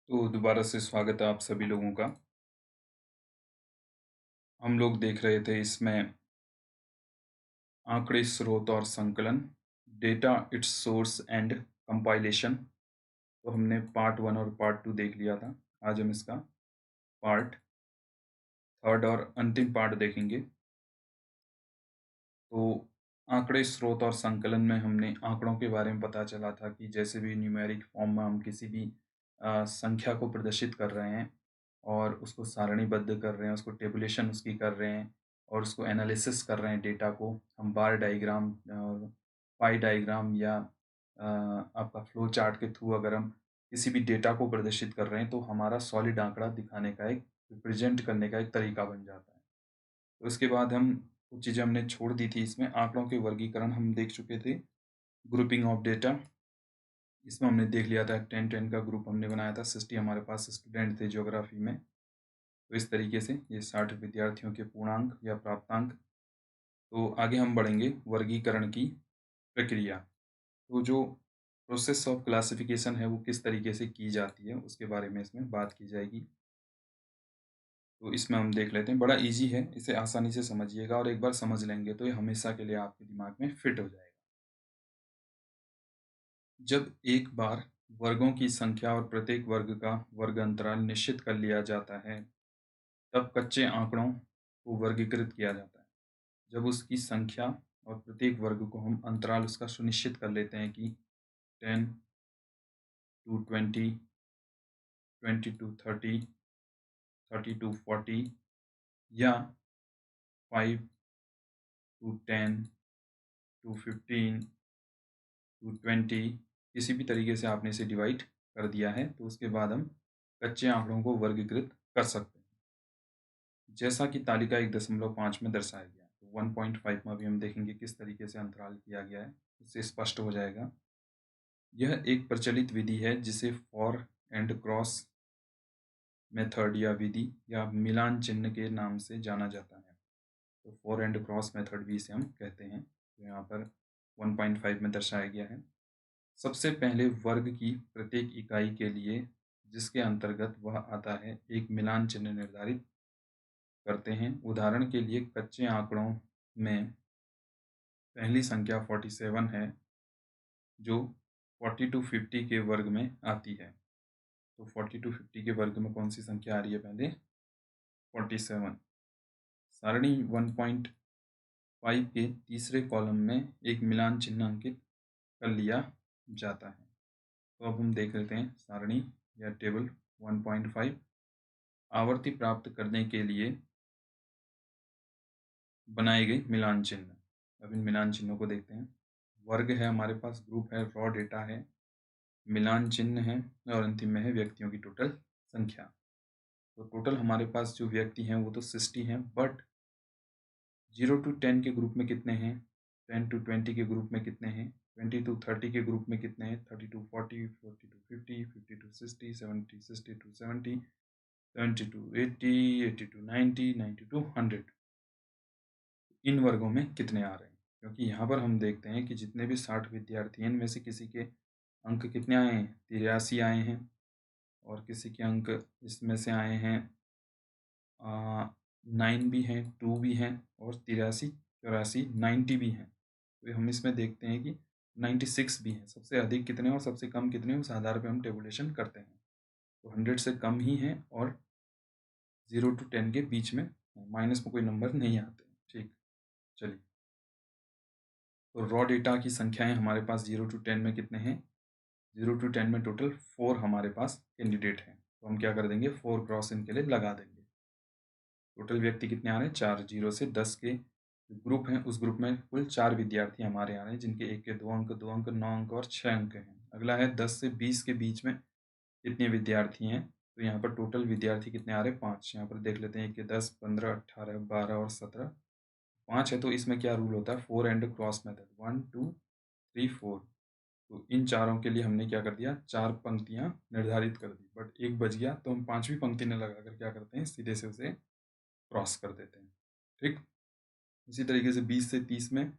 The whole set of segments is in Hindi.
तो दोबारा से स्वागत है आप सभी लोगों का। हम लोग देख रहे थे इसमें आंकड़े स्रोत और संकलन, data it's source and compilation. तो हमने पार्ट 1 और पार्ट 2 देख लिया था। आज हम इसका पार्ट 3 और अंतिम पार्ट देखेंगे। तो आंकड़े स्रोत और संकलन में हमने आंकड़ों के बारे में पता चला था कि जैसे भी न्यूमेरिक फॉर्म में हम किसी भी संख्या को प्रदर्शित कर रहे हैं और उसको सारणीबद्ध कर रहे हैं, उसको टेबुलेशन उसकी कर रहे हैं और उसको एनालिसिस कर रहे हैं डेटा को, हम बार डायग्राम और पाई डायग्राम या आपका फ्लो चार्ट के थ्रू अगर हम किसी भी डेटा को प्रदर्शित कर रहे हैं तो हमारा सॉलिड आंकड़ा दिखाने का एक रिप्रेजेंट करने का एक तरीका बन जाता है। तो उसके बाद हम कुछ चीज़ें हमने छोड़ दी थी। इसमें आंकड़ों के वर्गीकरण हम देख चुके थे। ग्रुपिंग ऑफ डेटा, इसमें हमने देख लिया था 10-10 का ग्रुप हमने बनाया था। 60 हमारे पास स्टूडेंट थे ज्योग्राफी में। तो इस तरीके से ये 60 विद्यार्थियों के पूर्णांक या प्राप्तांक। तो आगे हम बढ़ेंगे वर्गीकरण की प्रक्रिया। तो जो प्रोसेस ऑफ क्लासिफिकेशन है वो किस तरीके से की जाती है उसके बारे में इसमें बात की जाएगी। तो इसमें हम देख लेते हैं, बड़ा ईजी है, इसे आसानी से समझिएगा और एक बार समझ लेंगे तो ये हमेशा के लिए आपके दिमाग में फिट हो जाएगा। जब एक बार वर्गों की संख्या और प्रत्येक वर्ग का वर्ग अंतराल निश्चित कर लिया जाता है, तब कच्चे आंकड़ों को वर्गीकृत किया जाता है। जब उसकी संख्या और प्रत्येक वर्ग को हम अंतराल उसका सुनिश्चित कर लेते हैं कि 10 टू 20, 20 टू 30, 30 टू 40 या 5 टू 10 टू 15 टू 20, किसी भी तरीके से आपने इसे डिवाइड कर दिया है तो उसके बाद हम कच्चे आंकड़ों को वर्गीकृत कर सकते हैं, जैसा कि तालिका 1.5 में दर्शाया गया है। तो 1.5 में भी हम देखेंगे किस तरीके से अंतराल किया गया है, इससे स्पष्ट हो जाएगा। यह एक प्रचलित विधि है जिसे फॉर एंड क्रॉस मेथड या विधि या मिलान चिन्ह के नाम से जाना जाता है। तो फॉर एंड क्रॉस मेथड भी इसे हम कहते हैं। तो यहाँ पर 1.5 में दर्शाया गया है। सबसे पहले वर्ग की प्रत्येक इकाई के लिए जिसके अंतर्गत वह आता है, एक मिलान चिन्ह निर्धारित करते हैं। उदाहरण के लिए कच्चे आंकड़ों में पहली संख्या 47 है जो 40 टू 50 के वर्ग में आती है। तो 40 टू 50 के वर्ग में कौन सी संख्या आ रही है? पहले 47। सारणी 1.5 के तीसरे कॉलम में एक मिलान चिन्ह अंकित कर लिया जाता है। तो अब हम देख लेते हैं सारणी या टेबल 1.5। आवर्ती प्राप्त करने के लिए बनाए गए मिलान चिन्ह। अब इन मिलान चिन्हों को देखते हैं। वर्ग है हमारे पास, ग्रुप है, रॉ डेटा है, मिलान चिन्ह है और अंतिम में है व्यक्तियों की टोटल संख्या। तो टोटल हमारे पास जो व्यक्ति हैं वो तो 60 हैं, बट 0 टू 10 के ग्रुप में कितने हैं, 10 टू 20 के ग्रुप में कितने हैं, 20 टू 30 के ग्रुप में कितने हैं, 30 to 40, 40 to 50, 50 to 60, 70, 60 to 70, 70 to 80, 80 to 90, 90 to 100। इन वर्गों में कितने आ रहे हैं? क्योंकि यहाँ पर हम देखते हैं कि जितने भी 60 विद्यार्थी हैं इनमें से किसी के अंक कितने आए हैं, 83 आए हैं और किसी के अंक इसमें से आए हैं 9 भी हैं, 2 भी हैं और 83, 84, 90 भी हैं। तो हम इसमें देखते हैं कि 96 भी हैं। सबसे अधिक कितने और सबसे कम कितने, उस आधार पे हम टेबुलेशन करते हैं। तो 100 से कम ही हैं और 0 टू 10 के बीच में, माइनस में कोई नंबर नहीं आते। ठीक, चलिए। तो रॉ डेटा की संख्याएं हमारे पास 0 टू 10 में कितने हैं? 0 टू 10 में टोटल 4 हमारे पास कैंडिडेट हैं। तो हम क्या कर देंगे, 4 क्रॉस इनके लिए लगा देंगे। टोटल व्यक्ति कितने आ रहे हैं? 4। 0 से 10 के ग्रुप हैं, उस ग्रुप में कुल 4 विद्यार्थी हमारे आ रहे हैं जिनके एक के 2 अंक, 2 अंक, 9 अंक और 6 अंक हैं। अगला है 10 से 20 के बीच में कितने विद्यार्थी हैं? तो यहाँ पर टोटल विद्यार्थी कितने आ रहे हैं? 5। यहाँ पर देख लेते हैं कि 10, 15, 18, 12 और 17, 5 है। तो इसमें क्या रूल होता है? 4 एंड क्रॉस मेथड, 1 2 3 4। तो इन चारों के लिए हमने क्या कर दिया, 4 पंक्तियां निर्धारित कर दी, बट एक बच गया तो हम 5वीं पंक्ति में लगाकर क्या करते हैं, सीधे से उसे क्रॉस कर देते हैं। ठीक, इसी तरीके से 20 से 30 में,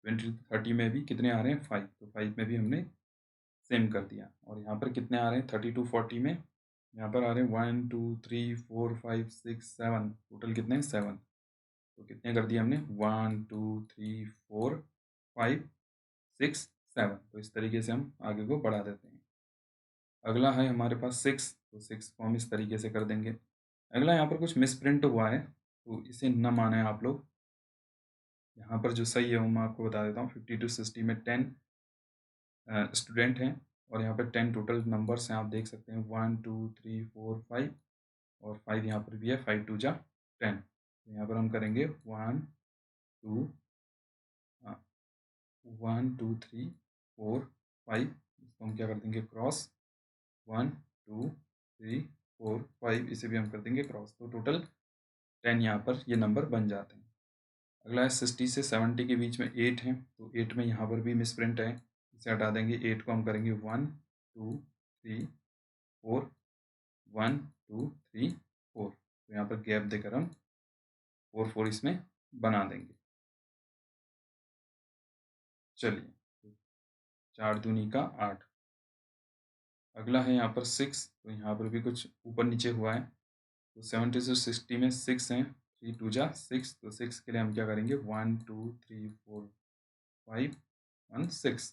20 टू 30 में भी कितने आ रहे हैं? 5। तो 5 में भी हमने सेम कर दिया। और यहाँ पर कितने आ रहे हैं? 30 टू 40 में यहाँ पर आ रहे हैं 1 2 3 4 5 6 7, टोटल कितने हैं 7। तो कितने कर दिए हमने 1 2 3 4 5 6 7। तो इस तरीके से हम आगे को बढ़ा देते हैं। अगला है हमारे पास 6, तो 6 को हम इस तरीके से कर देंगे। अगला यहाँ पर कुछ मिसप्रिंट हुआ है, तो इसे न माने आप लोग। यहाँ पर जो सही है वो मैं आपको बता देता हूँ। 50 to 60 में 10 स्टूडेंट हैं और यहाँ पर 10 टोटल नंबर्स हैं। आप देख सकते हैं 1 2 3 4 5 और 5 यहाँ पर भी है। 5 2 जा 10। तो यहाँ पर हम करेंगे 1 2 1 2 3 4 5। इसको हम क्या कर देंगे क्रॉस। 1 2 3 4 5, इसे भी हम कर देंगे क्रॉस। तो टोटल 10 यहाँ पर ये नंबर बन जाते हैं। अगला है 60 से 70 के बीच में 8 हैं, तो 8 में यहाँ पर भी मिसप्रिंट है, इसे हटा देंगे। 8 को हम करेंगे 1 2 3 4 1 2 3 4। तो यहाँ पर गैप देकर हम 4 4 इसमें बना देंगे। चलिए, 4 दूनी का 8। अगला है यहाँ पर 6, तो यहाँ पर भी कुछ ऊपर नीचे हुआ है। तो 70 से 60 में 6 हैं। 3 2 जा 6, तो 6 के लिए हम क्या करेंगे 1 2 3 4 5 1 6।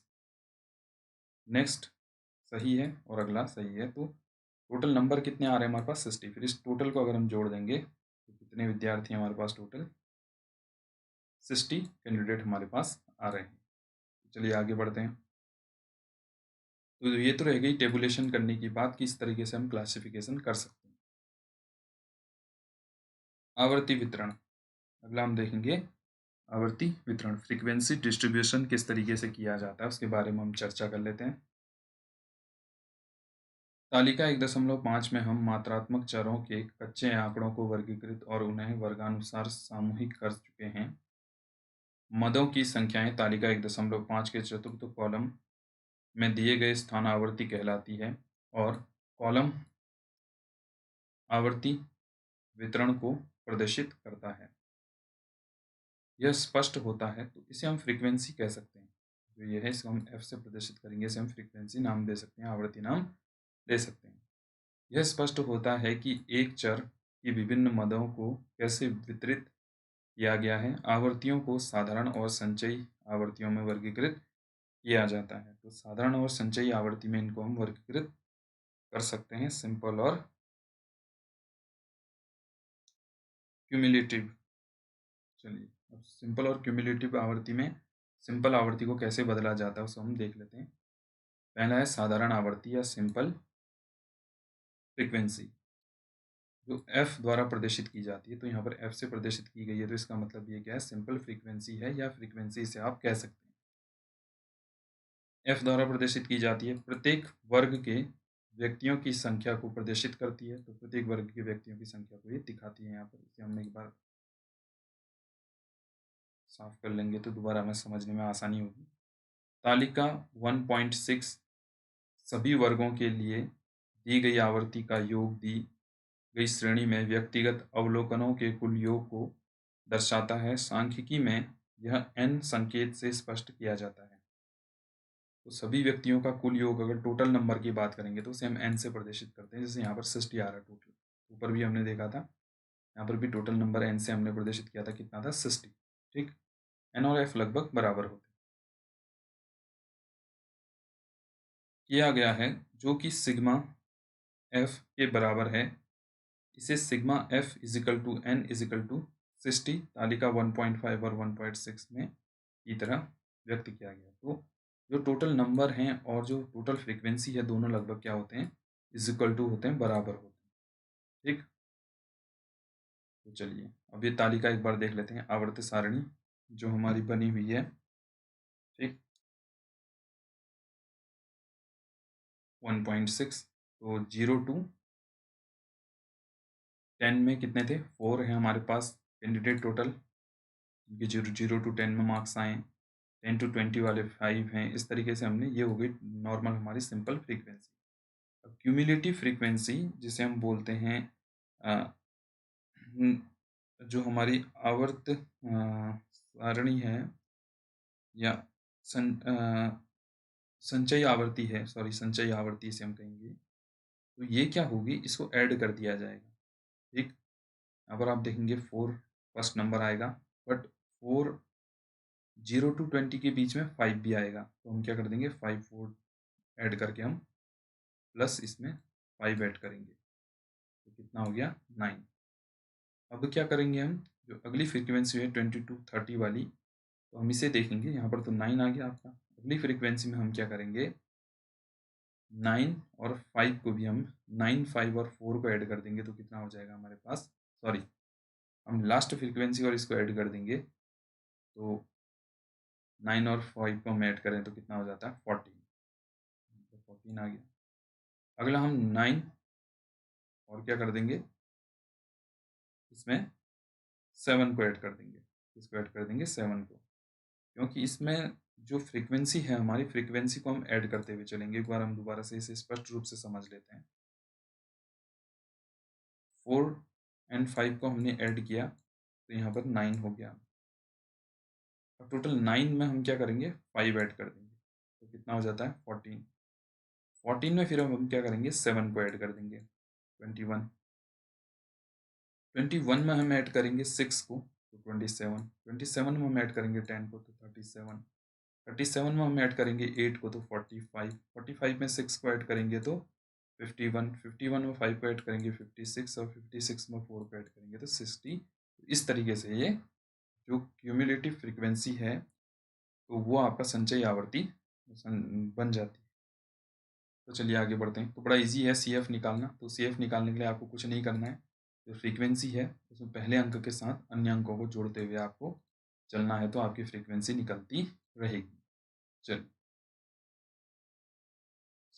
नेक्स्ट सही है और अगला सही है। तो टोटल नंबर कितने आ रहे हैं हमारे पास 60। फिर इस टोटल को अगर हम जोड़ देंगे तो कितने विद्यार्थी हमारे पास टोटल 60 कैंडिडेट हमारे पास आ रहे हैं। चलिए आगे बढ़ते हैं। तो ये तो रह गई टेबुलेशन करने की बात, किस तरीके से हम क्लासिफिकेशन कर सकते हैं। आवर्ती वितरण, अगला हम देखेंगे आवर्ती वितरण, फ्रीक्वेंसी डिस्ट्रीब्यूशन किस तरीके से किया जाता है उसके बारे में हम चर्चा कर लेते हैं। तालिका 1.5 में हम मात्रात्मक चरों के कच्चे आंकड़ों को वर्गीकृत और उन्हें वर्गानुसार सामूहिक कर चुके हैं। मदों की संख्याएं तालिका 1.5 के चतुर्थ कॉलम में दिए गए स्थान आवर्ती कहलाती है और कॉलम आवर्ती वितरण को प्रदर्शित करता है। यह स्पष्ट होता है तो इसे हम फ्रीक्वेंसी कह सकते हैं। जो ये है इसको हम एफ से प्रदर्शित करेंगे, इसे हम फ्रीक्वेंसी नाम दे सकते हैं, आवर्ती नाम दे सकते हैं। यह स्पष्ट होता है कि एक चर की विभिन्न मदों को कैसे वितरित किया गया है। आवर्तियों को साधारण और संचयी आवर्तियों में वर्गीकृत किया जाता है। तो साधारण और संचयी आवर्ती में इनको हम वर्गीकृत कर सकते हैं, सिंपल और क्यूमुलेटिव। चलिए, अब सिंपल और क्यूमुलेटिव आवर्ती में सिंपल आवर्ती को कैसे बदला जाता है उसको हम देख लेते हैं। पहला है साधारण आवर्ती या सिंपल फ्रीक्वेंसी, जो एफ द्वारा प्रदर्शित की जाती है। तो यहाँ पर एफ से प्रदर्शित की गई है, तो इसका मतलब ये क्या है, सिंपल फ्रीक्वेंसी है या फ्रीक्वेंसी से आप कह सकते हैं। एफ द्वारा प्रदर्शित की जाती है, प्रत्येक वर्ग के व्यक्तियों की संख्या को प्रदर्शित करती है। तो प्रत्येक वर्ग के व्यक्तियों की संख्या को ये दिखाती है। यहाँ पर इसे हमने एक बार साफ कर लेंगे तो दोबारा हमें समझने में आसानी होगी। तालिका 1.6 सभी वर्गों के लिए दी गई आवर्ती का योग दी गई श्रेणी में व्यक्तिगत अवलोकनों के कुल योग को दर्शाता है। सांख्यिकी में यह n संकेत से स्पष्ट किया जाता है। तो सभी व्यक्तियों का कुल योग, अगर टोटल नंबर की बात करेंगे तो उसे हम n से प्रदर्शित करते हैं। जैसे यहाँ पर 60 आ रहा है टोटल, ऊपर भी हमने देखा था, यहाँ पर भी टोटल नंबर n से हमने प्रदर्शित किया था, कितना था 60। ठीक, n और f लगभग बराबर होते किया गया है, जो कि सिग्मा f के बराबर है। इसे sigma f equal to n equal to 60 तालिका 1.5 और 1.6 में की तरह व्यक्त किया गया। तो जो टोटल नंबर हैं और जो टोटल फ्रीक्वेंसी है, दोनों लगभग क्या होते हैं, इजिकल टू होते हैं, बराबर होते हैं। ठीक, तो चलिए अब ये तालिका एक बार देख लेते हैं, आवर्त सारणी जो हमारी बनी हुई है। ठीक, 1.6, तो 0 to 10 में कितने थे, 4 हैं हमारे पास कैंडिडेट टोटल, जिनके 0 to 10 में मार्क्स आए। 10 to 20 वाले 5 हैं। इस तरीके से हमने, ये हो गई नॉर्मल हमारी सिंपल फ्रीक्वेंसी। अब क्यूमुलेटिव फ्रीक्वेंसी जिसे हम बोलते हैं, जो हमारी आवर्त सारणी है या संचयी आवर्ती है, सॉरी संचयी आवर्ती इसे हम कहेंगे। तो ये क्या होगी, इसको ऐड कर दिया जाएगा। ठीक, यहाँ पर आप देखेंगे 4 फर्स्ट नंबर आएगा, बट 4 0 to 20 के बीच में 5 भी आएगा, तो हम क्या कर देंगे 5 4 ऐड करके हम प्लस इसमें 5 ऐड करेंगे, तो कितना हो गया 9। अब क्या करेंगे हम, जो अगली फ्रीक्वेंसी है 20 to 30 वाली, तो हम इसे देखेंगे। यहाँ पर तो 9 आ गया आपका। अगली फ्रीक्वेंसी में हम क्या करेंगे, 9 और 5 को भी हम 9 5 और 4 को ऐड कर देंगे, तो कितना हो जाएगा हमारे पास, सॉरी, हम लास्ट फ्रीक्वेंसी और इसको ऐड कर देंगे, तो 9 और 5 को हम ऐड करें तो कितना हो जाता है 14, तो 14 आ गया। अगला हम 9 और क्या कर देंगे, इसमें 7 को ऐड कर देंगे। इसको ऐड कर देंगे 7 को, क्योंकि इसमें जो फ्रीक्वेंसी है हमारी, फ्रीक्वेंसी को हम ऐड करते हुए चलेंगे। एक बार हम दोबारा से इसे स्पष्ट रूप से समझ लेते हैं। 4 एंड 5 को हमने ऐड किया, तो यहाँ पर 9 हो गया। अब टोटल 9 में हम क्या करेंगे, 5 ऐड कर देंगे, तो कितना हो जाता है 14। 14 में फिर हम क्या करेंगे, 7 को ऐड कर देंगे, 21। 21 में हम ऐड करेंगे 6 को, तो 27। 27 में हम ऐड करेंगे 10 को, तो 37। 37 में हम ऐड करेंगे 8 को, तो 45। 45 में 6 को ऐड करेंगे तो 51। 51 में 5 को ऐड करेंगे 56, और 56 में 4 को ऐड करेंगे तो 60। इस तरीके से ये जो क्यूमुलेटिव फ्रीक्वेंसी है, तो वो आपका संचयी आवर्ती बन जाती है। तो चलिए आगे बढ़ते हैं। तो बड़ा इजी है सी एफ निकालना। तो सी एफ निकालने के लिए आपको कुछ नहीं करना है, जो फ्रीक्वेंसी है उसमें पहले अंक के साथ अन्य अंकों को जोड़ते हुए आपको चलना है, तो आपकी फ्रीक्वेंसी निकलती रहेगी। चलिए,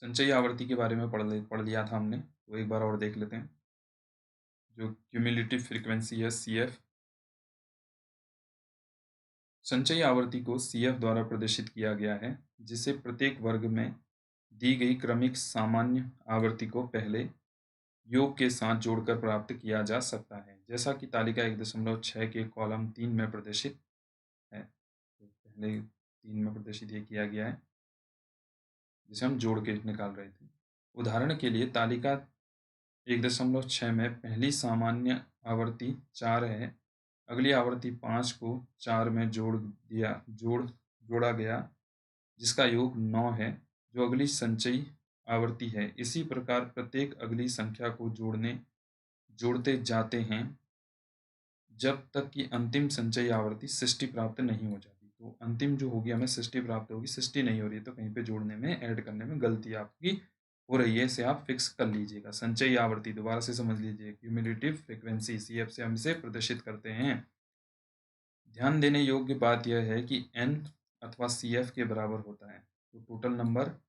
संचयी आवर्ती के बारे में पढ़ लिया था हमने, तो एक बार और देख लेते हैं। जो क्यूमुलेटिव फ्रीक्वेंसी है सी एफ, संचयी आवर्ती को सी एफ द्वारा प्रदर्शित किया गया है, जिसे प्रत्येक वर्ग में दी गई क्रमिक सामान्य आवर्ती को पहले योग के साथ जोड़कर प्राप्त किया जा सकता है, जैसा कि तालिका 1.6 के कॉलम 3 में प्रदर्शित है। तो पहले 3 में प्रदर्शित ये किया गया है, जिसे हम जोड़ के निकाल रहे थे। उदाहरण के लिए तालिका 1.6 में पहली सामान्य आवर्ती 4 है, अगली आवर्ती 5 को 4 में जोड़ा गया, जिसका योग 9 है, जो अगली संचयी आवर्ती है। इसी प्रकार प्रत्येक अगली संख्या को जोड़ते जाते हैं, जब तक कि अंतिम संचयी आवर्ती 60 प्राप्त नहीं हो जाती। तो अंतिम जो होगी हमें 60 प्राप्त होगी, 60 नहीं हो रही है, तो कहीं पे जोड़ने में, ऐड करने में गलती आपकी हो रही है, इसे आप फिक्स कर लीजिएगा। संचयी आवर्ती दोबारा से समझ लीजिए, क्यूमुलेटिव फ्रीक्वेंसी सी एफ से हम इसे प्रदर्शित करते हैं। ध्यान देने योग्य बात यह है कि n अथवा सी एफ के बराबर होता है, तो टोटल नंबर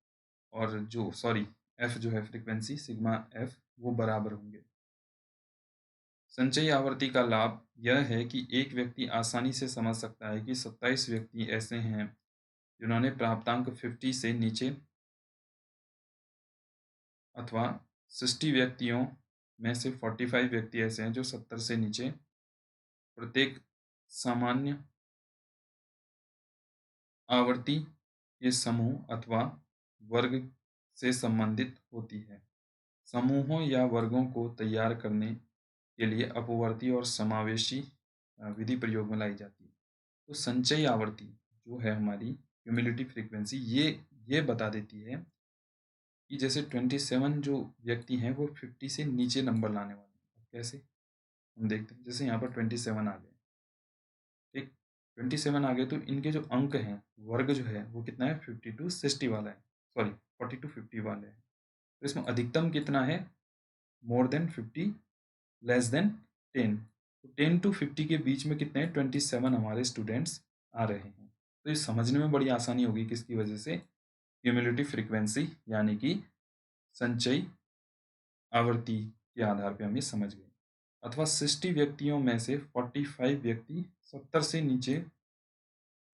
और जो एफ जो है फ्रीक्वेंसी सिग्मा एफ, वो बराबर होंगे। संचयी आवर्ती का लाभ यह है कि एक व्यक्ति आसानी से समझ सकता है कि 27 व्यक्ति ऐसे हैं जिन्होंने प्राप्तांक 50 से नीचे, अथवा 60 व्यक्तियों में से 45 व्यक्ति ऐसे हैं जो 70 से नीचे। प्रत्येक सामान्य आवर्ती के समूह अथवा वर्ग से संबंधित होती है। समूहों या वर्गों को तैयार करने के लिए अपवर्ती और समावेशी विधि प्रयोग में लाई जाती है। तो संचयी आवर्ती जो है हमारी क्यूमुलेटिव फ्रीक्वेंसी, ये बता देती है कि जैसे 27 जो व्यक्ति हैं वो 50 से नीचे नंबर लाने वाले हैं। कैसे, हम देखते हैं। जैसे यहाँ पर 27 आ गए, ठीक, 27 आ गए, तो इनके जो अंक हैं, वर्ग जो है वो कितना है, 50 to 60 वाला है, 40 to 50 वाले हैं। तो इसमें अधिकतम कितना है, मोर देन 50, लेस देन 10। तो 10 to 50 के बीच में कितने हैं, 27 हमारे स्टूडेंट्स आ रहे हैं। तो ये समझने में बड़ी आसानी होगी, किसकी वजह से, क्यूमुलेटिव फ्रीक्वेंसी यानी कि संचयी आवर्ती के आधार पे हम ये समझ गए। अथवा 60 व्यक्तियों में से 45 व्यक्ति 70 से नीचे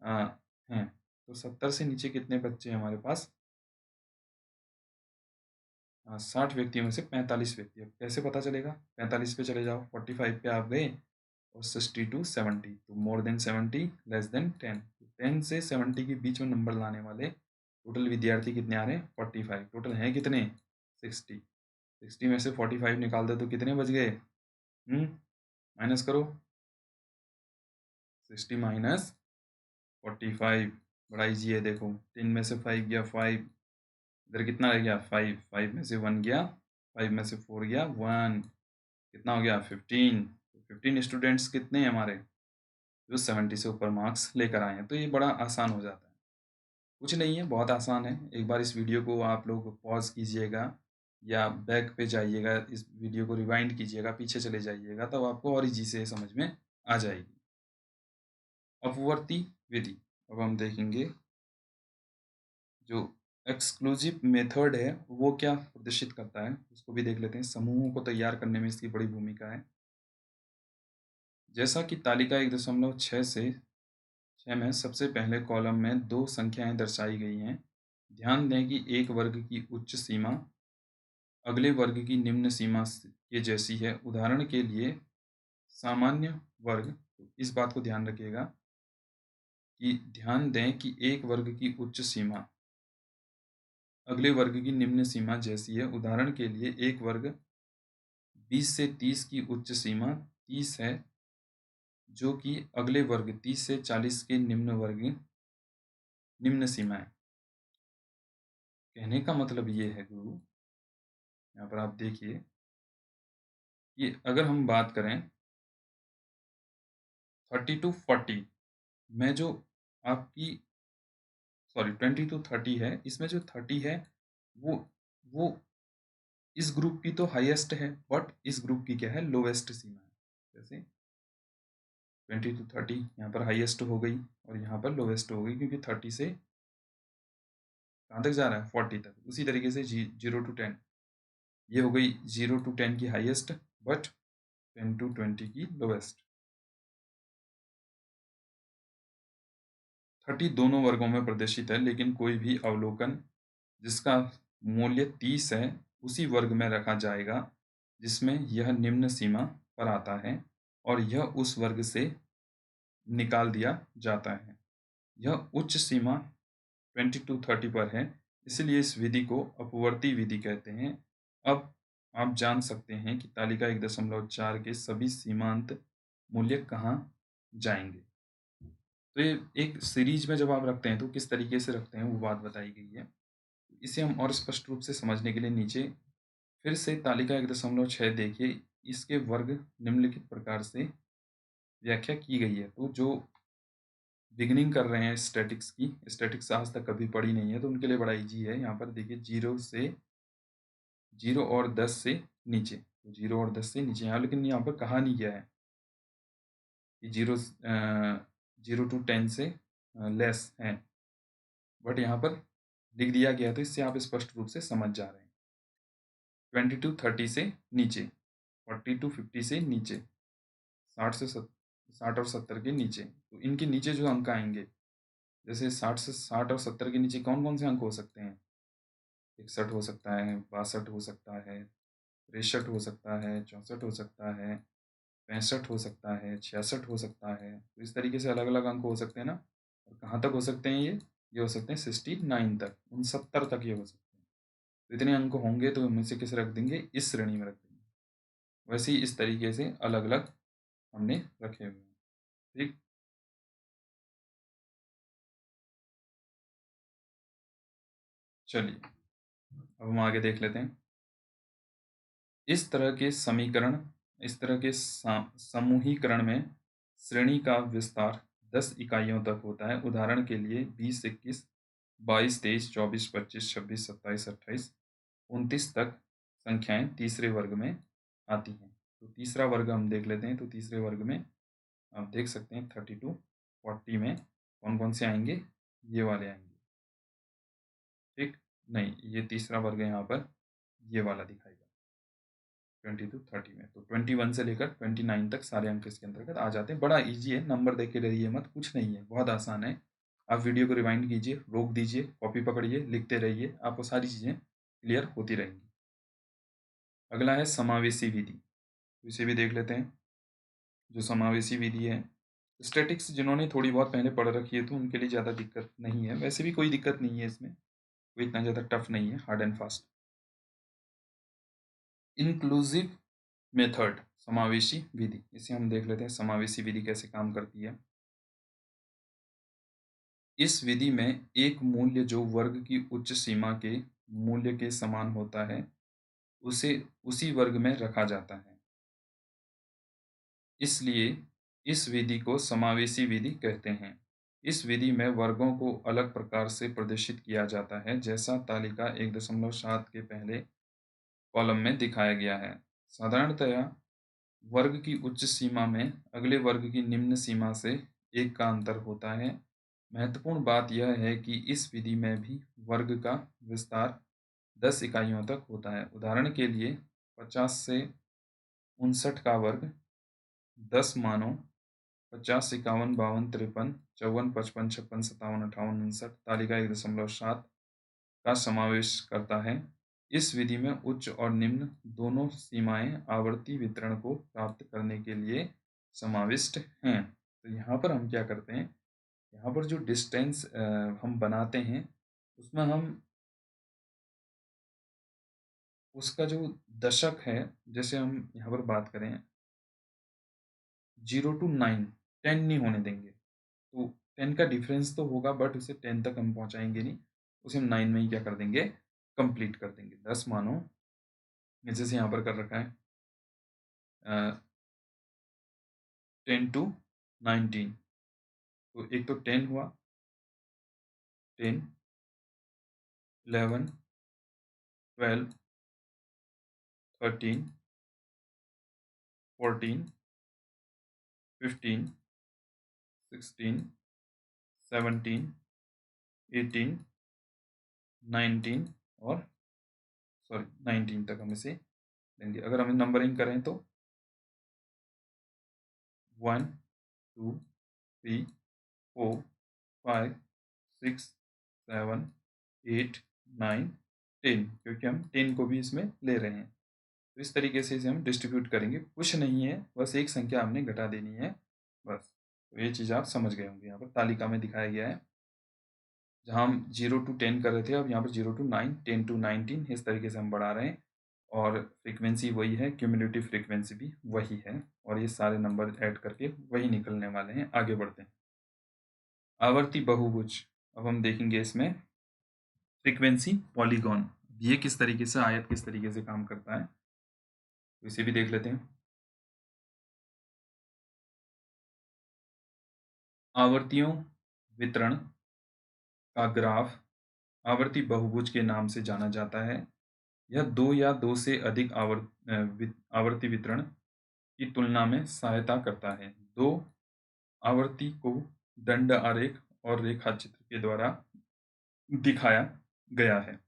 हैं। तो 70 से नीचे कितने बच्चे हैं हमारे पास, 60 व्यक्तियों में से 45 व्यक्ति। अब कैसे पता चलेगा, 45 पे चले जाओ, 45 पे आप गए, और 60 to 70, तो मोर देन 70, लेस देन 10। 10 से 70 के बीच में नंबर लाने वाले टोटल विद्यार्थी कितने आ रहे हैं, 45। टोटल हैं कितने, 60। 60 में से 45 निकाल दो तो कितने बच गए? माइनस करो। 60 माइनस 45, बड़ा इजी है। देखो 3 में से 5 गया 5, इधर कितना रह गया 5, 5 में से 1 गया, 5 में से 4 गया 1, कितना हो गया 15। 15 स्टूडेंट्स कितने हैं हमारे जो 70 से ऊपर मार्क्स लेकर आए हैं। तो ये बड़ा आसान हो जाता है, कुछ नहीं है, बहुत आसान है। एक बार इस वीडियो को आप लोग पॉज कीजिएगा या बैक पे जाइएगा, इस वीडियो को रिवाइंड कीजिएगा, पीछे चले जाइएगा, तब आपको और इजी से समझ में आ जाएगी। अपवर्ती विधि, अब हम देखेंगे जो एक्सक्लूसिव मेथड है वो क्या प्रदर्शित करता है, उसको भी देख लेते हैं। समूहों को तैयार करने में इसकी बड़ी भूमिका है। जैसा कि तालिका 1.6 से 6 में सबसे पहले कॉलम में 2 संख्याएं दर्शाई गई हैं। ध्यान दें कि एक वर्ग की उच्च सीमा अगले वर्ग की निम्न सीमा के जैसी है। उदाहरण के लिए सामान्य वर्ग, तो इस बात को ध्यान रखिएगा कि ध्यान दें कि एक वर्ग की उच्च सीमा अगले वर्ग की निम्न सीमा जैसी है। उदाहरण के लिए एक वर्ग 20 से 30 की उच्च सीमा 30 है, जो कि अगले वर्ग 30 से 40 के निम्न सीमा है। कहने का मतलब ये है गुरु, यहाँ पर आप देखिए कि अगर हम बात करें 30 to 40 में जो आपकी 20 to 30 है, इसमें जो 30 है वो वो इस ग्रुप की तो हाईएस्ट है, बट इस ग्रुप की क्या है, लोवेस्ट सीमा है। जैसे 20 to 30 यहाँ पर हाईएस्ट हो गई और यहाँ पर लोवेस्ट हो गई, क्योंकि 30 से कहाँ तक जा रहा है 40 तक। उसी तरीके से 0 to 10 ये हो गई 0 to 10 की हाईएस्ट, बट 10 to 20 की लोवेस्ट। 30 दोनों वर्गों में प्रदर्शित है, लेकिन कोई भी अवलोकन जिसका मूल्य 30 है उसी वर्ग में रखा जाएगा जिसमें यह निम्न सीमा पर आता है, और यह उस वर्ग से निकाल दिया जाता है। यह उच्च सीमा 20 to 30 पर है, इसलिए इस विधि को अपवर्ती विधि कहते हैं। अब आप जान सकते हैं कि तालिका 1.4 के सभी सीमांत मूल्य कहाँ जाएंगे। तो ये एक सीरीज में जब आप रखते हैं तो किस तरीके से रखते हैं वो बात बताई गई है। इसे हम और स्पष्ट रूप से समझने के लिए नीचे फिर से तालिका 1.6 देखिए। इसके वर्ग निम्नलिखित प्रकार से व्याख्या की गई है। तो जो बिगिनिंग कर रहे हैं स्टैटिक्स की, स्टैटिक्स आज तक कभी पढ़ी नहीं है, तो उनके लिए बड़ा इजी है। यहाँ पर देखिए 0 और 10 से नीचे, तो 0 और 10 से नीचे यहाँ, लेकिन यहाँ पर कहा नहीं गया है कि 0 to 10 से लेस है, बट यहाँ पर लिख दिया गया, तो इससे आप स्पष्ट रूप से समझ जा रहे हैं। 20 to 30 से नीचे, 40 to 50 से नीचे, 60 और 70 के नीचे। तो इनके नीचे जो अंक आएंगे, जैसे 60 और 70 के नीचे कौन कौन से अंक हो सकते हैं? 61 हो सकता है, 62 हो सकता है, 63 हो सकता है, 64 हो सकता है, 65 हो सकता है, 66 हो सकता है। तो इस तरीके से अलग अलग अंक हो सकते हैं ना। और कहाँ तक हो सकते हैं ये हो सकते हैं 69 तक, 69 तक ये हो सकते हैं। तो इतने अंक होंगे तो हम इसे किस रख देंगे, इस श्रेणी में रख देंगे। वैसे ही इस तरीके से अलग अलग हमने रखे हुए हैं। ठीक, चलिए अब हम आगे देख लेते हैं। इस तरह के समीकरण, इस तरह के समूहीकरण में श्रेणी का विस्तार 10 इकाइयों तक होता है। उदाहरण के लिए 20, 21, 22, 23, 24, 25, 26, 27, 28, 29 तक संख्याएं तीसरे वर्ग में आती हैं। तो तीसरा वर्ग हम देख लेते हैं। तो तीसरे वर्ग में आप देख सकते हैं 30 to 40 में कौन कौन से आएंगे, ये वाले आएंगे। ठीक, नहीं, ये तीसरा वर्ग है, यहाँ पर ये वाला दिखाएगा 20 to 30 में। तो 21 से लेकर 29 तक सारे अंक इसके अंतर्गत आ जाते हैं। बड़ा इजी है, नंबर देख के डरिए मत, कुछ नहीं है, बहुत आसान है। आप वीडियो को रिवाइंड कीजिए, रोक दीजिए, कॉपी पकड़िए, लिखते रहिए, आपको सारी चीज़ें क्लियर होती रहेंगी। अगला है समावेशी विधि, तो इसे भी देख लेते हैं। जो समावेशी विधि है, स्टैटिक्स जिन्होंने थोड़ी बहुत पहले पढ़ रखी है तो उनके लिए ज़्यादा दिक्कत नहीं है। वैसे भी कोई दिक्कत नहीं है इसमें, कोई इतना ज़्यादा टफ नहीं है, hard and fast. Inclusive method, समावेशी विधि, इसे हम देख लेते हैं समावेशी विधि कैसे काम करती है। इस विधि में एक मूल्य जो वर्ग की उच्च सीमा के मूल्य के समान होता है उसे उसी वर्ग में रखा जाता है। इसलिए इस विधि को समावेशी विधि कहते हैं। इस विधि में वर्गों को अलग प्रकार से प्रदर्शित किया जाता है, जैसा तालिका 1.7 के पहले कॉलम में दिखाया गया है। साधारणतया वर्ग की उच्च सीमा में अगले वर्ग की निम्न सीमा से 1 का अंतर होता है। महत्वपूर्ण बात यह है कि इस विधि में भी वर्ग का विस्तार 10 इकाइयों तक होता है। उदाहरण के लिए 50 से 59 का वर्ग 10 मानों 50, 51, 52, 53, 54, 55, 56, 57, 58, 59 तालिका 1.7 का समावेश करता है। इस विधि में उच्च और निम्न दोनों सीमाएं आवर्ती वितरण को प्राप्त करने के लिए समाविष्ट हैं। तो यहाँ पर हम क्या करते हैं, यहाँ पर जो डिस्टेंस हम बनाते हैं उसमें हम उसका जो दशक है, जैसे हम यहाँ पर बात करें 0 to 9, 10 नहीं होने देंगे। तो 10 का डिफरेंस तो होगा बट उसे 10 तक हम पहुंचाएंगे नहीं, उसे हम 9 में ही क्या कर देंगे, कंप्लीट कर देंगे। 10 मानो जैसे यहाँ पर कर रखा है 10 to 19, तो एक तो 10 हुआ, 10, 11, 12, 13, 14, 15, 16, 17, 18, 19 और 19 तक हम इसे लेंगे। अगर हम नंबरिंग करें तो 1, 2, 3, 4, 5, 6, 7, 8, 9, 10, क्योंकि हम 10 को भी इसमें ले रहे हैं। तो इस तरीके से इसे हम डिस्ट्रीब्यूट करेंगे। कुछ नहीं है, बस एक संख्या हमने घटा देनी है बस। तो ये चीज़ आप समझ गए होंगे। यहाँ पर तालिका में दिखाया गया है, जहाँ हम 0 to 10 कर रहे थे, अब यहाँ पर 0 to 9, 10 to 19, इस तरीके से हम बढ़ा रहे हैं। और फ्रीक्वेंसी वही है, क्यूमुलेटिव फ्रीक्वेंसी भी वही है, और ये सारे नंबर ऐड करके वही निकलने वाले हैं। आगे बढ़ते हैं। आवर्ती बहुभुज, अब हम देखेंगे इसमें फ्रीक्वेंसी पॉलीगॉन, ये किस तरीके से, आयत किस तरीके से काम करता है, तो इसे भी देख लेते हैं। आवर्तियों वितरण का ग्राफ आवर्ती बहुभुज के नाम से जाना जाता है। यह दो या दो से अधिक आवर्ती वितरण की तुलना में सहायता करता है। दो आवर्ती को दंड आरेख और रेखा चित्र के द्वारा दिखाया गया है।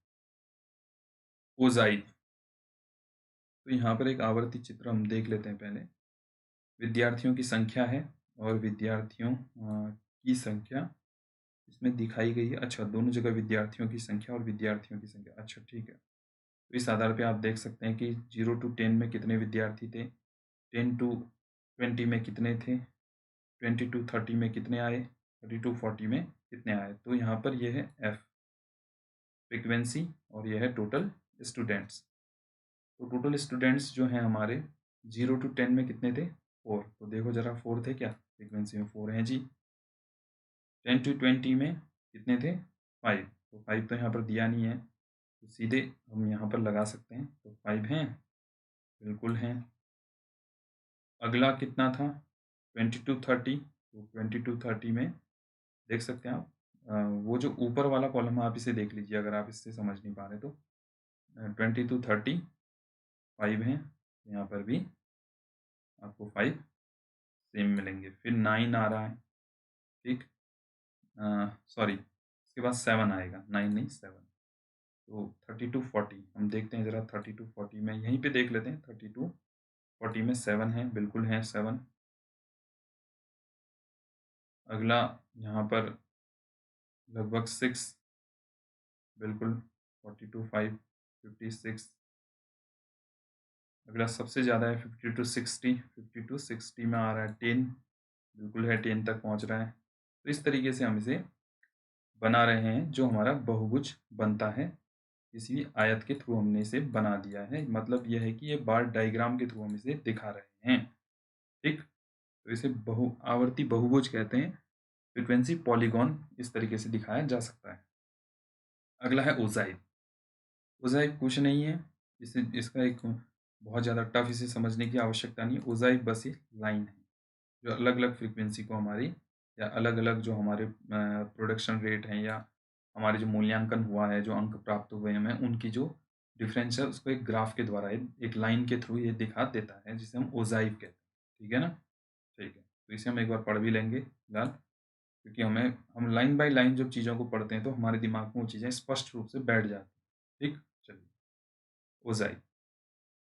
ओजाइड, तो यहाँ पर एक आवर्ती चित्र हम देख लेते हैं पहले। विद्यार्थियों की संख्या है और विद्यार्थियों की संख्या इसमें दिखाई गई है। अच्छा, दोनों जगह विद्यार्थियों की संख्या और विद्यार्थियों की संख्या, अच्छा ठीक है। तो इस आधार पे आप देख सकते हैं कि 0 to 10 में कितने विद्यार्थी थे, 10 to 20 में कितने थे, 20 to 30 में कितने आए, 30 to 40 में कितने आए। तो यहाँ पर यह है एफ फ्रीक्वेंसी और यह है टोटल स्टूडेंट्स। तो टोटल स्टूडेंट्स जो हैं हमारे 0 to 10 में कितने थे, 4। तो देखो जरा 4 थे क्या, फ्रीक्वेंसी में 4 हैं जी। 10 to 20 में कितने थे, 5। तो 5 तो यहाँ पर दिया नहीं है, तो सीधे हम यहाँ पर लगा सकते हैं। तो 5 हैं, बिल्कुल हैं। अगला कितना था, 20 to 30। तो 20 to 30 में देख सकते हैं आप, वो जो ऊपर वाला कॉलम है आप इसे देख लीजिए अगर आप इससे समझ नहीं पा रहे तो। 20 to 30 5 हैं, यहाँ पर भी आपको 5 सेम मिलेंगे। फिर 9 आ रहा है, ठीक, सॉरी इसके बाद 7 आएगा, 9 नहीं 7। तो 30 to 40 हम देखते हैं ज़रा, 30 to 40 में यहीं पे देख लेते हैं। 30 to 40 में 7 है, बिल्कुल है 7। अगला यहाँ पर लगभग 6, बिल्कुल 40 to 5, 56। अगला सबसे ज़्यादा है 50 to 60, 50 to 60 में आ रहा है 10, बिल्कुल है 10 तक पहुँच रहा है। तो इस तरीके से हम इसे बना रहे हैं जो हमारा बहुभुज बनता है। किसी भी आयत के थ्रू हमने इसे बना दिया है। मतलब यह है कि ये बार डायग्राम के थ्रू हम इसे दिखा रहे हैं। ठीक? तो इसे आवर्ती बहुभुज कहते हैं। फ्रीक्वेंसी पॉलीगॉन इस तरीके से दिखाया जा सकता है। अगला है ओजाइव। ओजाइव कुछ नहीं है, इसे इसका एक बहुत ज़्यादा टफ इसे समझने की आवश्यकता नहीं है। ओजाइव बस एक लाइन है जो अलग अलग फ्रीक्वेंसी को हमारी या अलग अलग जो हमारे प्रोडक्शन रेट हैं या हमारे जो मूल्यांकन हुआ है, जो अंक प्राप्त हुए हैं हमें, उनकी जो डिफरेंस है उसको एक ग्राफ के द्वारा एक लाइन के थ्रू ये दिखा देता है, जिसे हम ओजाइव कहते हैं। ठीक है ना? ठीक है, तो इसे हम एक बार पढ़ भी लेंगे फिलहाल, क्योंकि हम लाइन बाय लाइन जब चीज़ों को पढ़ते हैं तो हमारे दिमाग में वो चीज़ें स्पष्ट रूप से बैठ जाती हैं। ठीक, चलिए। ओजाइव,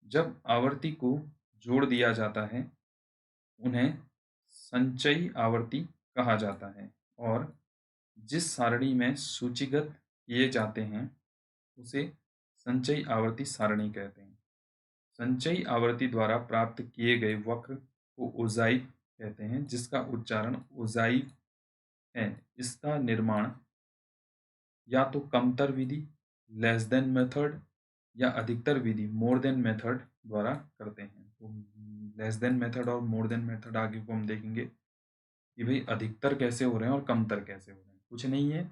जब आवर्ती को जोड़ दिया जाता है उन्हें संचयी आवर्ती कहा जाता है, और जिस सारणी में सूचीगत किए जाते हैं उसे संचयी आवर्ती सारणी कहते हैं। संचयी आवर्ती द्वारा प्राप्त किए गए वक्र को ओजाइव कहते हैं, जिसका उच्चारण ओजाइव है। इसका निर्माण या तो कमतर विधि लेस देन मेथड या अधिकतर विधि मोर देन मेथड द्वारा करते हैं। तो लेस देन मेथड और मोर देन मेथड आगे को हम देखेंगे कि भाई अधिकतर कैसे हो रहे हैं और कमतर कैसे हो रहे हैं। कुछ नहीं है,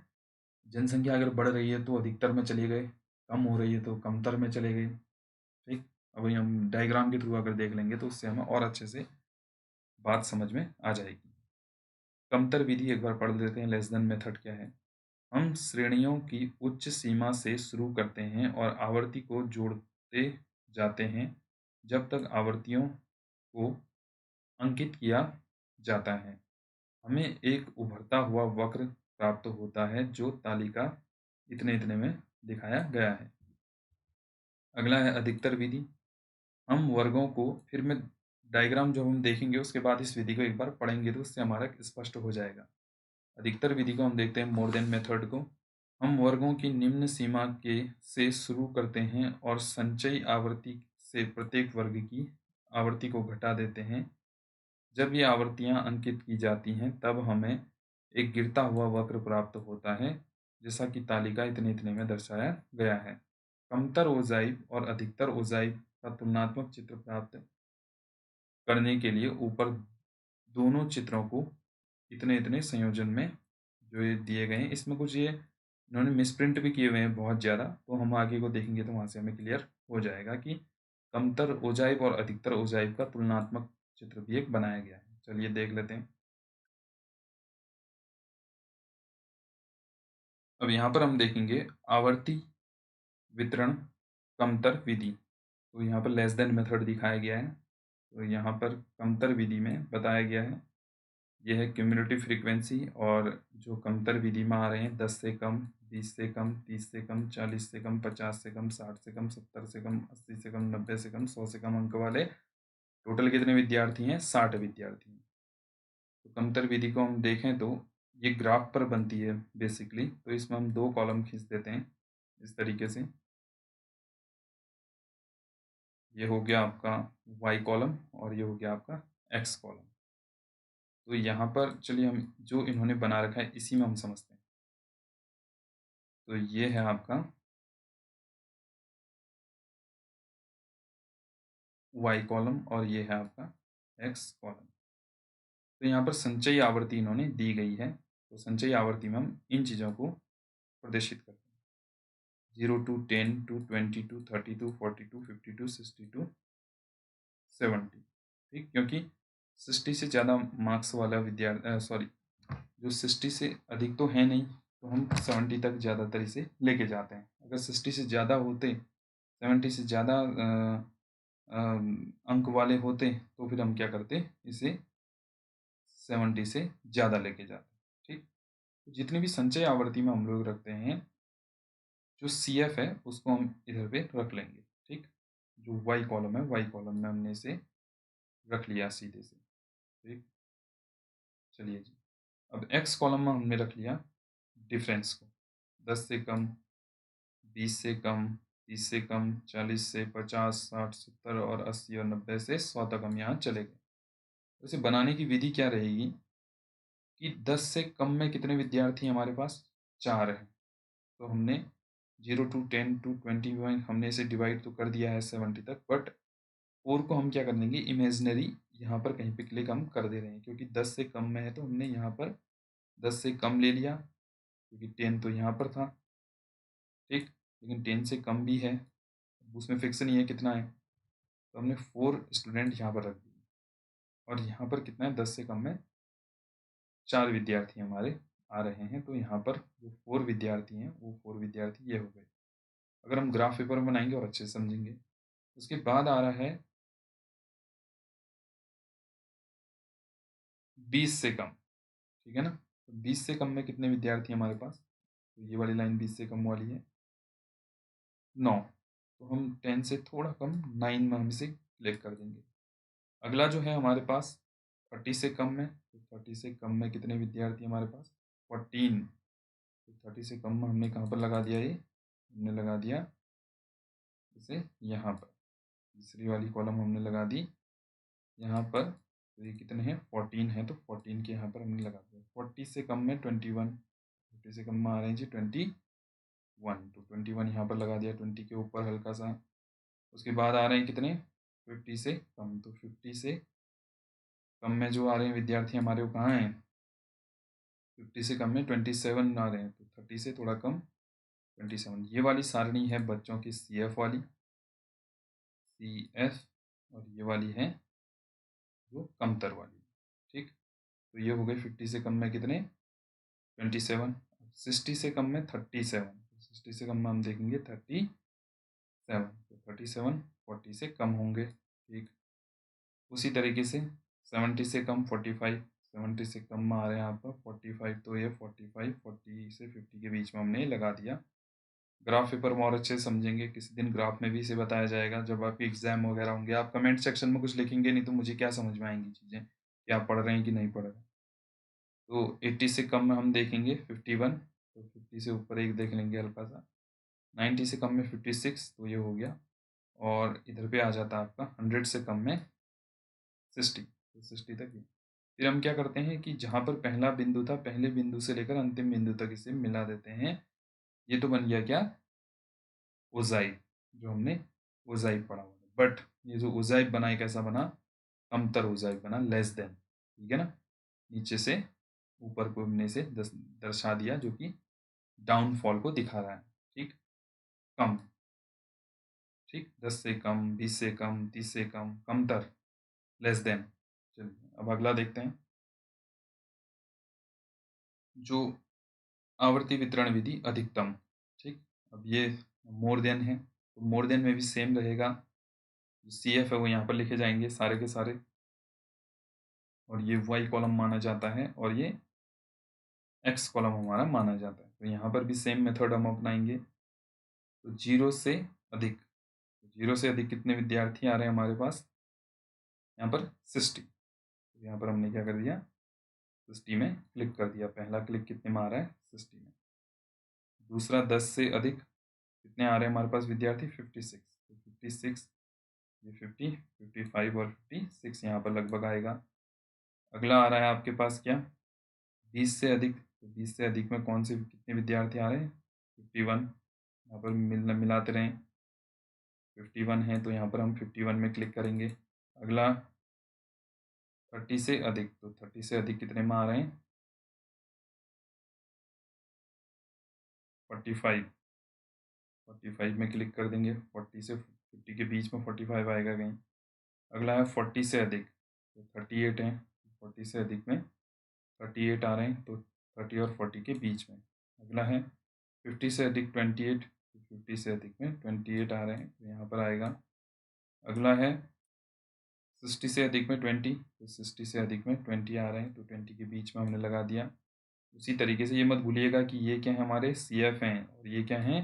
जनसंख्या अगर बढ़ रही है तो अधिकतर में चले गए, कम हो रही है तो कमतर में चले गए। ठीक, अभी हम डायग्राम के थ्रू अगर देख लेंगे तो उससे हमें और अच्छे से बात समझ में आ जाएगी। कमतर विधि एक बार पढ़ लेते हैं, लेस देन मेथड क्या है। हम श्रेणियों की उच्च सीमा से शुरू करते हैं और आवर्ती को जोड़ते जाते हैं जब तक आवर्तियों को अंकित किया जाता है। हमें एक उभरता हुआ वक्र प्राप्त होता है जो तालिका इतने इतने में दिखाया गया है। अगला है अधिकतर विधि। हम वर्गों को फिर मैं डायग्राम जो हम देखेंगे उसके बाद इस विधि को एक बार पढ़ेंगे तो उससे हमारा स्पष्ट हो जाएगा। अधिकतर विधि को हम देखते हैं मोर देन मेथड को। हम वर्गों की निम्न सीमा के से शुरू करते हैं और संचयी आवर्ती से प्रत्येक वर्ग की आवृत्ति को घटा देते हैं। जब ये आवृत्तियां अंकित की जाती हैं तब हमें एक गिरता हुआ वक्र प्राप्त होता है, जैसा कि तालिका इतने इतने में दर्शाया गया है। कमतर ओजाइव और अधिकतर ओजाइव का तुलनात्मक चित्र प्राप्त करने के लिए ऊपर दोनों चित्रों को इतने इतने संयोजन में जो ये दिए गए हैं, इसमें कुछ ये इन्होंने मिसप्रिंट भी किए हुए हैं बहुत ज़्यादा, तो हम आगे को देखेंगे तो वहाँ से हमें क्लियर हो जाएगा कि कमतर ओजाइव और अधिकतर ओजाइव का तुलनात्मक चित्र भी एक बनाया गया है। चलिए देख लेते हैं। अब यहाँ पर हम देखेंगे आवर्ती वितरण कमतर विधि। तो यहाँ पर लेस देन मेथड दिखाया गया है। तो यहाँ पर कमतर विधि में बताया गया है, यह है क्यूमुलेटिव फ्रीक्वेंसी, और जो कमतर विधि में आ रहे हैं 10 से कम, 20 से कम, 30 से कम, 40 से कम, 50 से कम, 60 से कम, 70 से कम, 80 से कम, 90 से कम, 100 से कम अंक वाले टोटल कितने विद्यार्थी हैं? 60 विद्यार्थी हैं। तो कमतर विधि को हम देखें तो ये ग्राफ पर बनती है बेसिकली, तो इसमें हम दो कॉलम खींच देते हैं इस तरीके से। ये हो गया आपका y कॉलम और ये हो गया आपका x कॉलम। तो यहाँ पर चलिए हम जो इन्होंने बना रखा है इसी में हम समझते हैं। तो ये है आपका y कॉलम और ये है आपका x कॉलम। तो यहाँ पर संचयी आवर्ती इन्होंने दी गई है, तो संचयी आवर्ती में हम इन चीज़ों को प्रदर्शित करते हैं। 0 to 10 to 20 to 30 to 42 52 60 to 70। ठीक, क्योंकि 60 से ज़्यादा मार्क्स वाला विद्यार्थी सॉरी जो 60 से अधिक तो है नहीं, तो हम 70 तक ज़्यादातर इसे लेके जाते हैं। अगर 60 से ज़्यादा होते, 70 से ज़्यादा अंक वाले होते तो फिर हम क्या करते, इसे 70 से ज़्यादा लेके जाते। ठीक, तो जितनी भी संचय आवर्ती में हम लोग रखते हैं, जो सी एफ है उसको हम इधर पे रख लेंगे। ठीक, जो वाई कॉलम है वाई कॉलम में हमने इसे रख लिया सीधे से। ठीक, चलिए जी। अब एक्स कॉलम में हमने रख लिया डिफरेंस को, 10 से कम, 20 से कम, 30 से कम, 40 से 50, 60, 70 और 80 और 90 से 100 तक हम यहाँ चले गए। तो इसे बनाने की विधि क्या रहेगी कि 10 से कम में कितने विद्यार्थी हमारे पास? 4 हैं। तो हमने 0 to 10 to 21 हमने इसे डिवाइड तो कर दिया है 70 तक, बट 4 को हम क्या कर देंगे, इमेजिनरी यहाँ पर कहीं पे क्लिक हम कर दे रहे हैं, क्योंकि 10 से कम में है तो हमने यहाँ पर 10 से कम ले लिया, क्योंकि 10 तो यहाँ पर था, ठीक, लेकिन 10 से कम भी है, उसमें फिक्स नहीं है कितना है, तो हमने 4 स्टूडेंट यहाँ पर रख दिए, और यहाँ पर कितना है, 10 से कम में 4 विद्यार्थी हमारे आ रहे हैं, तो यहाँ पर जो 4 विद्यार्थी हैं वो 4 विद्यार्थी ये हो गए। अगर हम ग्राफ पेपर में बनाएंगे और अच्छे से समझेंगे। उसके बाद आ रहा है 20 से कम, ठीक है ना, तो 20 से कम में कितने विद्यार्थी हमारे पास, तो ये वाली लाइन 20 से कम वाली है 9, तो हम 10 से थोड़ा कम 9 में हम इसे क्लिक कर देंगे। अगला जो है हमारे पास 30 से कम में, तो 30 से कम में कितने विद्यार्थी हमारे पास 14, तो 30 से कम में हमने कहाँ पर लगा दिया, ये हमने लगा दिया इसे यहाँ पर, तीसरी वाली कॉलम हमने लगा दी यहाँ पर, तो ये कितने हैं 14 है, तो 14 के यहाँ पर हमने लगा दिया। 40 से कम में 21, 40 से कम में आ रहे हैं जी 21, तो 21 यहाँ पर लगा दिया, 20 के ऊपर हल्का सा। उसके बाद आ रहे हैं कितने 50 से कम, तो 50 से कम में जो आ रहे हैं विद्यार्थी हमारे वो कहाँ हैं, 50 से कम में 27 आ रहे हैं, तो 30 से थोड़ा कम 27। ये वाली सारणी है बच्चों की CF वाली, CF, और ये वाली है जो कमतर वाली, ठीक। तो ये हो गए 50 से कम में कितने 27, 60 से कम में 37, 60 से कम में हम देखेंगे 37, तो 37 40 से कम होंगे, ठीक। उसी तरीके से 70 से कम 45, 70 से कम में आ रहे हैं आपका 45, तो ये 45 40 से 50 के बीच में हमने लगा दिया। ग्राफ पेपर में और अच्छे से समझेंगे, किसी दिन ग्राफ में भी इसे बताया जाएगा जब आपके एग्जाम वगैरह होंगे। आप कमेंट सेक्शन में कुछ लिखेंगे नहीं तो मुझे क्या समझ में आएंगी चीज़ें कि आप पढ़ रहे हैं कि नहीं पढ़ रहे हैं। तो 80 से कम में हम देखेंगे 51, तो 50 से ऊपर एक देख लेंगे हल्का सा, 90 से कम में 56, तो ये हो गया, और इधर पे आ जाता है आपका 100 से कम में 60, तो 60 तक ही। फिर हम क्या करते हैं कि जहाँ पर पहला बिंदु था, पहले बिंदु से लेकर अंतिम बिंदु तक इसे मिला देते हैं। ये तो बन गया क्या, ओजाइव, जो हमने ओजाइव पढ़ा हुआ है। बट ये जो ओजाइव बना है कैसा बना, कमतर ओजाइव बना, लेस देन, ठीक है ना, नीचे से ऊपर को हमने इसे दर्शा दिया जो कि डाउनफॉल को दिखा रहा है, ठीक, कम, ठीक, 10 से कम, 20 से कम, 30 से कम, कमतर, लेस देन। चलिए अब अगला देखते हैं, जो आवर्ती वितरण विधि अधिकतम, ठीक। अब ये मोर देन है, तो मोर देन में भी सेम रहेगा, CF है वो यहाँ पर लिखे जाएंगे सारे के सारे, और ये Y कॉलम माना जाता है, और ये X कॉलम हमारा माना जाता है। तो यहाँ पर भी सेम मेथड हम अपनाएंगे। तो 0 से अधिक, 0 से अधिक कितने विद्यार्थी आ रहे हैं हमारे पास, यहाँ पर 60, तो यहाँ पर हमने क्या कर दिया, 60 में क्लिक कर दिया। पहला क्लिक कितने में आ रहा है, 60 में। दूसरा 10 से अधिक कितने आ रहे हैं हमारे पास विद्यार्थी, 56, तो 56, ये 50, 55 और 56 यहाँ पर लगभग आएगा। अगला आ रहा है आपके पास क्या, 20 से अधिक, तो 20 से अधिक में कौन से कितने विद्यार्थी आ रहे हैं, 51, यहाँ पर मिलाते रहें, 51 है तो यहाँ पर हम 51 में क्लिक करेंगे। अगला 30 से अधिक, तो 30 से अधिक कितने में आ रहे हैं, 45, 45 में क्लिक कर देंगे। 40 से 50 के बीच में 45 आएगा कहीं। अगला है 40 से अधिक, तो 38 है, 40 से अधिक में 38 आ रहे हैं, तो 30 और 40 के बीच में। अगला है 50 से अधिक 28, तो 50 से अधिक में 28 आ रहे हैं, तो यहाँ पर आएगा। अगला है 60 से अधिक में 20, तो 60 से अधिक में 20 आ रहे हैं, तो 20 के बीच में हमने लगा दिया। उसी तरीके से ये मत भूलिएगा कि ये क्या है, हमारे CF हैं, और ये क्या हैं,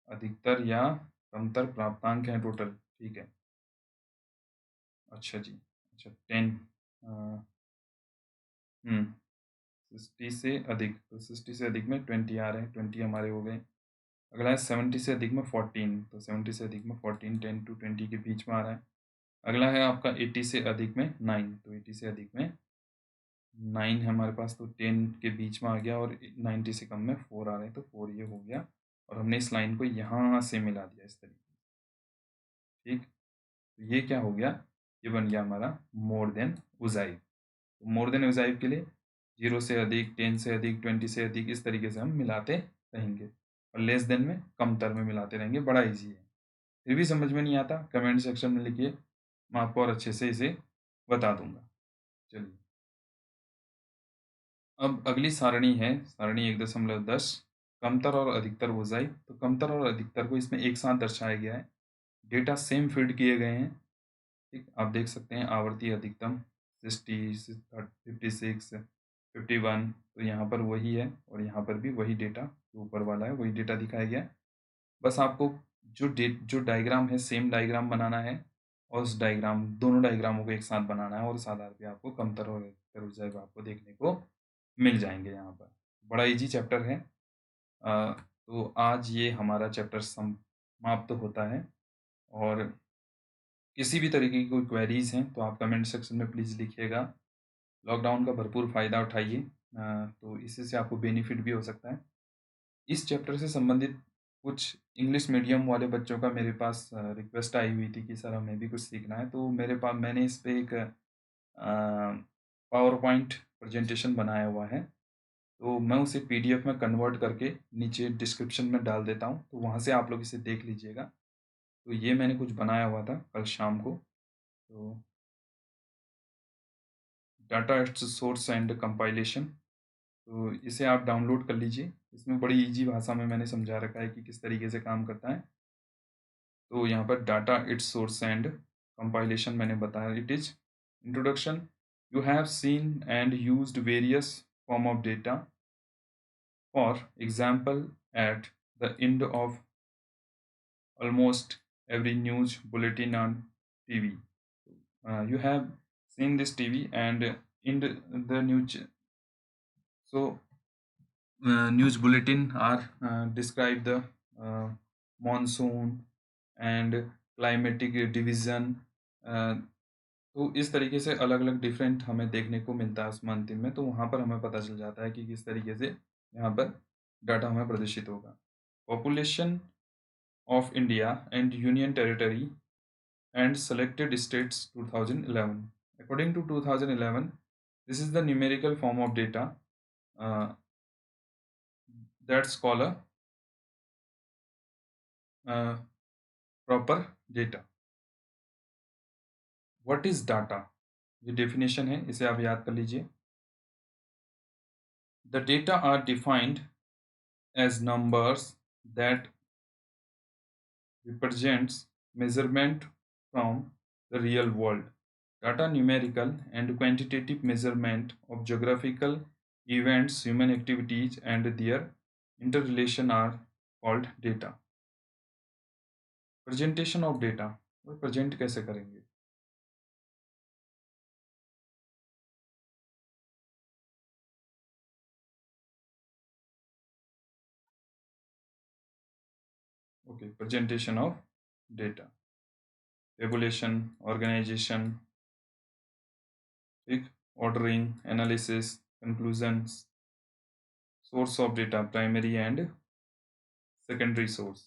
अधिकतर या कमतर प्राप्तांक हैं टोटल, ठीक है। अच्छा जी, अच्छा 10, 60 से अधिक, तो 60 से अधिक में 20 आ रहे हैं, 20 हमारे हो गए। अगला है 70 से अधिक में 14, तो 70 से अधिक में 14, 10 to 20 के बीच में आ रहा है। अगला है आपका 80 से अधिक में 9, तो 80 से अधिक में 9 है हमारे पास, तो 10 के बीच में आ गया, और 90 से कम में 4 आ रहे हैं, तो 4 ये हो गया। और हमने इस लाइन को यहाँ से मिला दिया इस तरीके से। ठीक, तो ये क्या हो गया, ये बन गया हमारा मोर देन उजाइव। तो मोर देन उजाइव के लिए 0 से अधिक, 10 से अधिक, 20 से अधिक, इस तरीके से हम मिलाते रहेंगे। और लेस देन में कमतर में मिलाते रहेंगे। बड़ा ईजी है। फिर भी समझ में नहीं आता, कमेंट सेक्शन में लिखिए, मैं आपको और अच्छे से इसे बता दूंगा। चलिए, अब अगली सारणी है सारणी 1.10, कमतर और अधिकतर वज़ाइफ। तो कमतर और अधिकतर को इसमें एक साथ दर्शाया गया है। डेटा सेम फीड किए गए हैं। ठीक, आप देख सकते हैं आवर्ती अधिकतम 60, 56, 51, तो यहाँ पर वही है और यहाँ पर भी वही डेटा जो ऊपर वाला है वही डेटा दिखाया गया है। बस आपको जो डायग्राम है सेम डायग्राम बनाना है और उस दोनों डायग्रामों को एक साथ बनाना है और उस आधार पे आपको कमतर और अधिकतर ऊर्जा आपको देखने को मिल जाएंगे यहाँ पर। बड़ा इजी चैप्टर है। तो आज ये हमारा चैप्टर समाप्त होता है। और किसी भी तरीके की कोई क्वेरीज हैं तो आप कमेंट सेक्शन में प्लीज़ लिखिएगा। लॉकडाउन का भरपूर फ़ायदा उठाइए, तो इससे से आपको बेनिफिट भी हो सकता है। इस चैप्टर से संबंधित कुछ इंग्लिश मीडियम वाले बच्चों का मेरे पास रिक्वेस्ट आई हुई थी कि सर हमें भी कुछ सीखना है, तो मेरे पास मैंने इस पे एक पावर पॉइंट प्रेजेंटेशन बनाया हुआ है। तो मैं उसे पीडीएफ में कन्वर्ट करके नीचे डिस्क्रिप्शन में डाल देता हूँ, तो वहाँ से आप लोग इसे देख लीजिएगा। तो ये मैंने कुछ बनाया हुआ था कल शाम को। तो data it's source and compilation, तो इसे आप डाउनलोड कर लीजिए। इसमें बड़ी इजी भाषा में मैंने समझा रखा है कि किस तरीके से काम करता है। तो यहाँ पर data it's source and compilation मैंने बताया। It is introduction. You have seen and used various form of data. For example, at the end of almost every news bulletin on TV. You have seen this TV and in the news. So news bulletin are describe the uh, monsoon and climatic division. तो इस तरीके से अलग अलग डिफरेंट हमें देखने को मिलता है उस अंतिम में, तो वहाँ पर हमें पता चल जाता है कि किस तरीके से यहाँ पर डाटा हमें प्रदर्शित होगा। Population of India and Union Territory and selected states 2011. According to 2011, this is the numerical form of data uh, that's called a uh, proper data. What is data? ये definition है, इसे आप याद कर लीजिए। The data are defined as numbers that represents measurement from the real world. Data numerical and quantitative measurement of geographical events, human activities and their interrelation are called data. Presentation of data, वो present कैसे करेंगे? Okay, presentation of data. Tabulation, organization, ठीक, ordering, analysis, conclusions, source of data, primary and secondary source.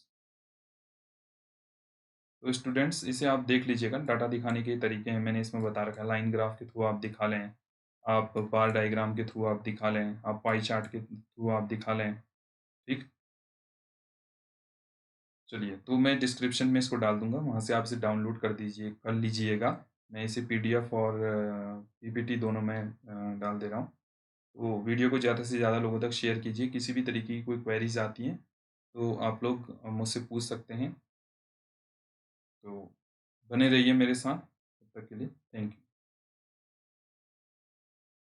तो स्टूडेंट्स इसे आप देख लीजिएगा। डाटा दिखाने के तरीके हैं मैंने इसमें बता रखा है। लाइन ग्राफ के थ्रू आप दिखा लें, आप बार डायग्राम के थ्रू आप दिखा लें, आप पाई चार्ट के थ्रू आप दिखा लें। ठीक, चलिए, तो मैं डिस्क्रिप्शन में इसको डाल दूंगा, वहाँ से आप इसे डाउनलोड कर लीजिएगा। मैं इसे पीडीएफ और पीपीटी दोनों में डाल दे रहा हूँ। तो वीडियो को ज़्यादा से ज़्यादा लोगों तक शेयर कीजिए। किसी भी तरीके की कोई क्वेरीज आती हैं तो आप लोग मुझसे पूछ सकते हैं। तो बने रहिए मेरे साथ, तब तक के लिए थैंक यू।